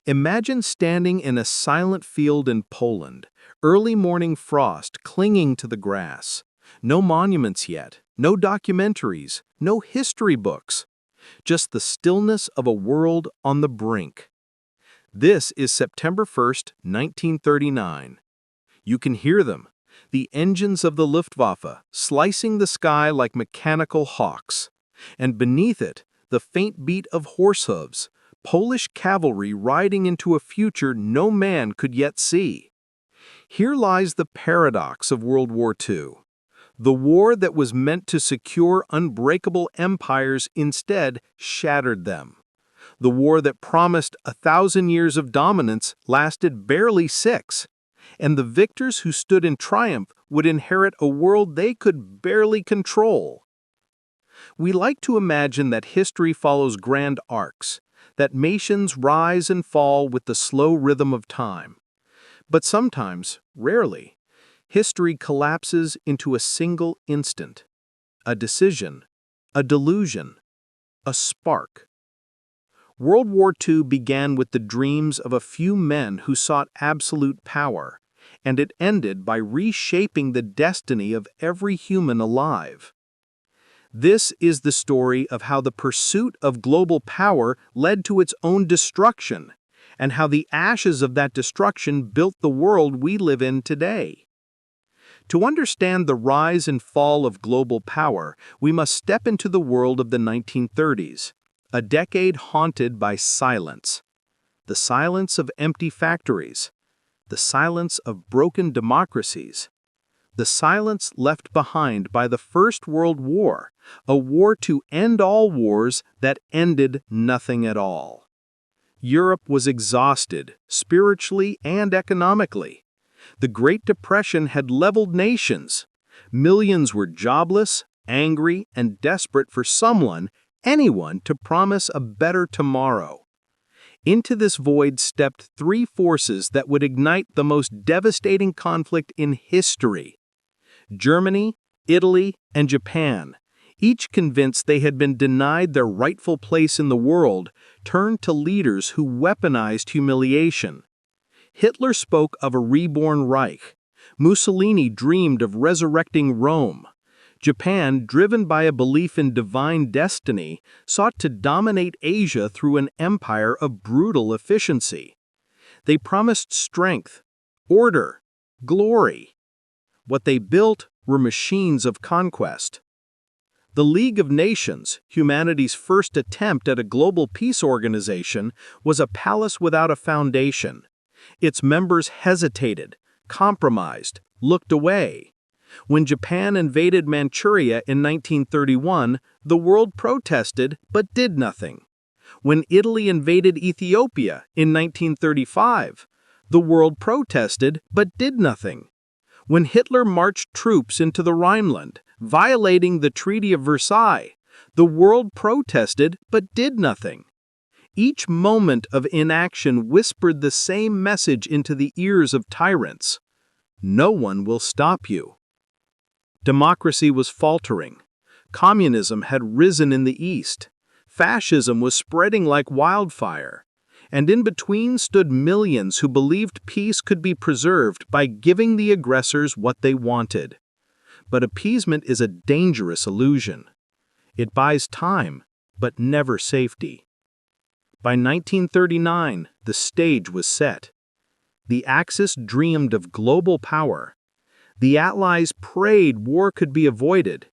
Imagine standing in a silent field in Poland, early morning frost clinging to the grass. No monuments yet, no documentaries, no history books. Just the stillness of a world on the brink. This is September 1st, 1939. You can hear them, the engines of the Luftwaffe slicing the sky like mechanical hawks. And beneath it, the faint beat of horse hooves, Polish cavalry riding into a future no man could yet see. Here lies the paradox of World War II. The war that was meant to secure unbreakable empires instead shattered them. The war that promised 1,000 years of dominance lasted barely 6, and the victors who stood in triumph would inherit a world they could barely control. We like to imagine that history follows grand arcs, that nations rise and fall with the slow rhythm of time. But sometimes, rarely, history collapses into a single instant, a decision, a delusion, a spark. World War II began with the dreams of a few men who sought absolute power, and it ended by reshaping the destiny of every human alive. This is the story of how the pursuit of global power led to its own destruction, and how the ashes of that destruction built the world we live in today. To understand the rise and fall of global power, we must step into the world of the 1930s, a decade haunted by silence. The silence of empty factories, the silence of broken democracies, the silence left behind by the First World War, a war to end all wars that ended nothing at all. Europe was exhausted, spiritually and economically. The Great Depression had leveled nations. Millions were jobless, angry, and desperate for someone, anyone, to promise a better tomorrow. Into this void stepped three forces that would ignite the most devastating conflict in history: Germany, Italy, and Japan, each convinced they had been denied their rightful place in the world, turned to leaders who weaponized humiliation. Hitler spoke of a reborn Reich. Mussolini dreamed of resurrecting Rome. Japan, driven by a belief in divine destiny, sought to dominate Asia through an empire of brutal efficiency. They promised strength, order, glory. What they built were machines of conquest. The League of Nations, humanity's first attempt at a global peace organization, was a palace without a foundation. Its members hesitated, compromised, looked away. When Japan invaded Manchuria in 1931, the world protested but did nothing. When Italy invaded Ethiopia in 1935, the world protested but did nothing. When Hitler marched troops into the Rhineland, violating the Treaty of Versailles, the world protested but did nothing. Each moment of inaction whispered the same message into the ears of tyrants: no one will stop you. Democracy was faltering. Communism had risen in the East. Fascism was spreading like wildfire. And in between stood millions who believed peace could be preserved by giving the aggressors what they wanted. But appeasement is a dangerous illusion. It buys time, but never safety. By 1939, the stage was set. The Axis dreamed of global power. The Allies prayed war could be avoided,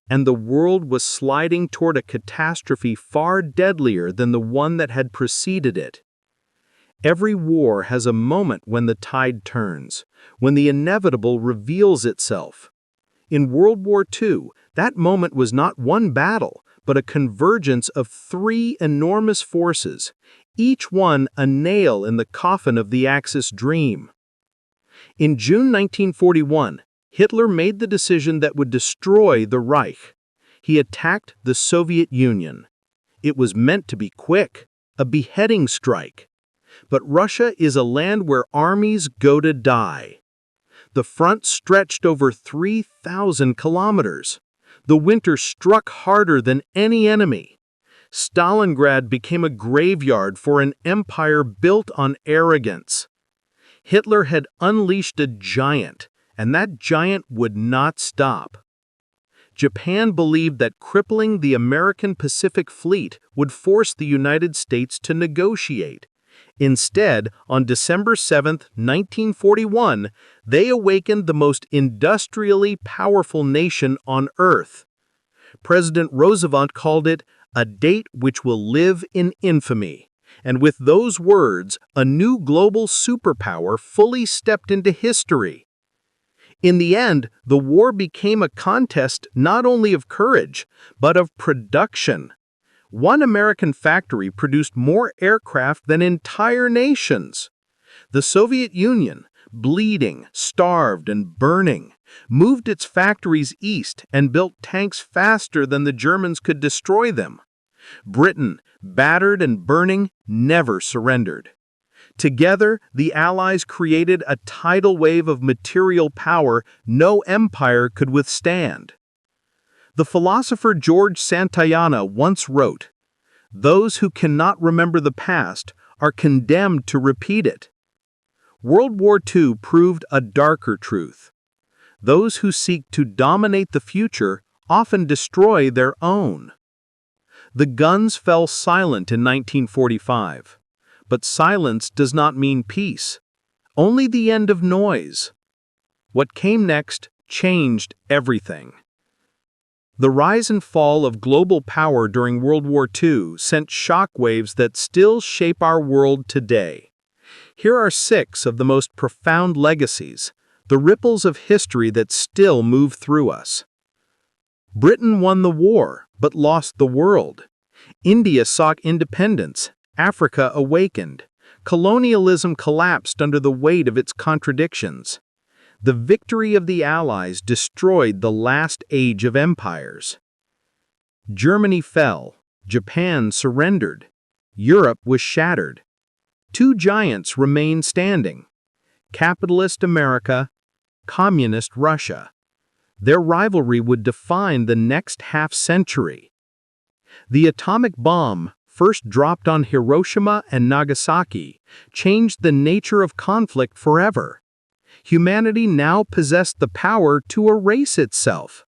and the world was sliding toward a catastrophe far deadlier than the one that had preceded it. Every war has a moment when the tide turns, when the inevitable reveals itself. In World War II, that moment was not one battle, but a convergence of three enormous forces, each one a nail in the coffin of the Axis dream. In June 1941, Hitler made the decision that would destroy the Reich. He attacked the Soviet Union. It was meant to be quick, a beheading strike. But Russia is a land where armies go to die. The front stretched over 3,000 kilometers. The winter struck harder than any enemy. Stalingrad became a graveyard for an empire built on arrogance. Hitler had unleashed a giant, and that giant would not stop. Japan believed that crippling the American Pacific Fleet would force the United States to negotiate. Instead, on December 7, 1941, they awakened the most industrially powerful nation on Earth. President Roosevelt called it a date which will live in infamy. And with those words, a new global superpower fully stepped into history. In the end, the war became a contest not only of courage, but of production. One American factory produced more aircraft than entire nations. The Soviet Union, bleeding, starved, and burning, moved its factories east and built tanks faster than the Germans could destroy them. Britain, battered and burning, never surrendered. Together, the Allies created a tidal wave of material power no empire could withstand. The philosopher George Santayana once wrote, "Those who cannot remember the past are condemned to repeat it." World War II proved a darker truth. Those who seek to dominate the future often destroy their own. The guns fell silent in 1945. But silence does not mean peace, only the end of noise. What came next changed everything. The rise and fall of global power during World War II sent shockwaves that still shape our world today. Here are 6 of the most profound legacies, the ripples of history that still move through us. Britain won the war, but lost the world. India sought independence. Africa awakened. Colonialism collapsed under the weight of its contradictions. The victory of the Allies destroyed the last age of empires. Germany fell. Japan surrendered. Europe was shattered. 2 giants remained standing: capitalist America, communist Russia. Their rivalry would define the next half-century. The atomic bomb, first dropped on Hiroshima and Nagasaki, changed the nature of conflict forever. Humanity now possessed the power to erase itself.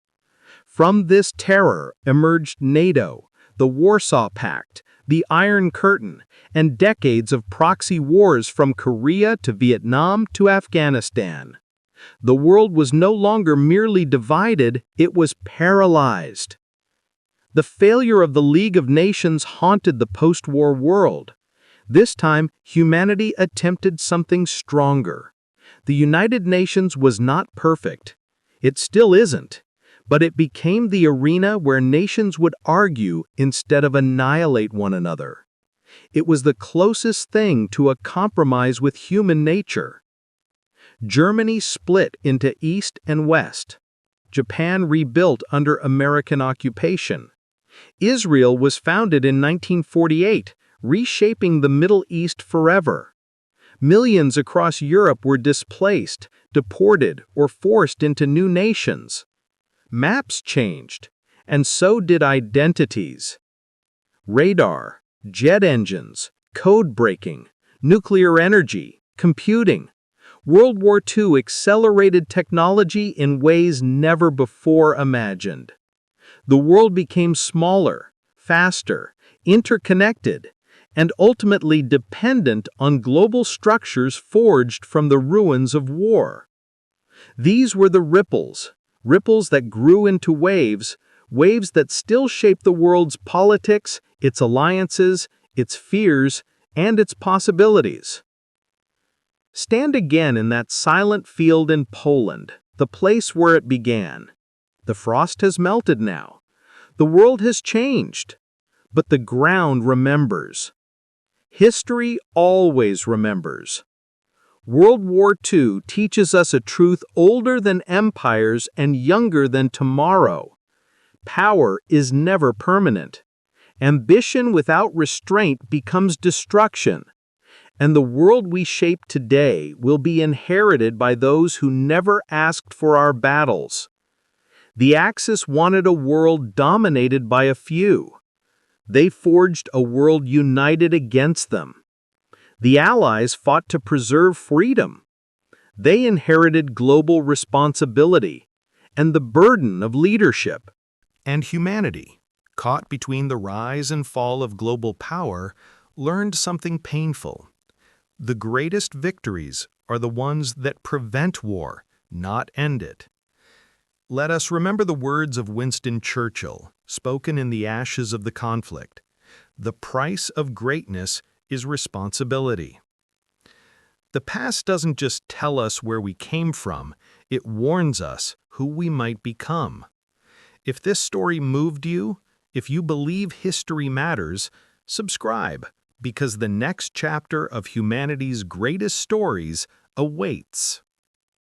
From this terror emerged NATO, the Warsaw Pact, the Iron Curtain, and decades of proxy wars from Korea to Vietnam to Afghanistan. The world was no longer merely divided, it was paralyzed. The failure of the League of Nations haunted the post-war world. This time, humanity attempted something stronger. The United Nations was not perfect. It still isn't. But it became the arena where nations would argue instead of annihilate one another. It was the closest thing to a compromise with human nature. Germany split into East and West. Japan rebuilt under American occupation. Israel was founded in 1948, reshaping the Middle East forever. Millions across Europe were displaced, deported, or forced into new nations. Maps changed, and so did identities. Radar, jet engines, code breaking, nuclear energy, computing. World War II accelerated technology in ways never before imagined. The world became smaller, faster, interconnected, and ultimately dependent on global structures forged from the ruins of war. These were the ripples that grew into waves that still shape the world's politics, its alliances, its fears, and its possibilities. Stand again in that silent field in Poland, the place where it began. The frost has melted now. The world has changed, but the ground remembers. History always remembers. World War II teaches us a truth older than empires and younger than tomorrow. Power is never permanent. Ambition without restraint becomes destruction. And the world we shape today will be inherited by those who never asked for our battles. The Axis wanted a world dominated by a few. They forged a world united against them. The Allies fought to preserve freedom. They inherited global responsibility and the burden of leadership. And humanity, caught between the rise and fall of global power, learned something painful. The greatest victories are the ones that prevent war, not end it. Let us remember the words of Winston Churchill, spoken in the ashes of the conflict. The price of greatness is responsibility. The past doesn't just tell us where we came from, it warns us who we might become. If this story moved you, if you believe history matters, subscribe, because the next chapter of humanity's greatest stories awaits.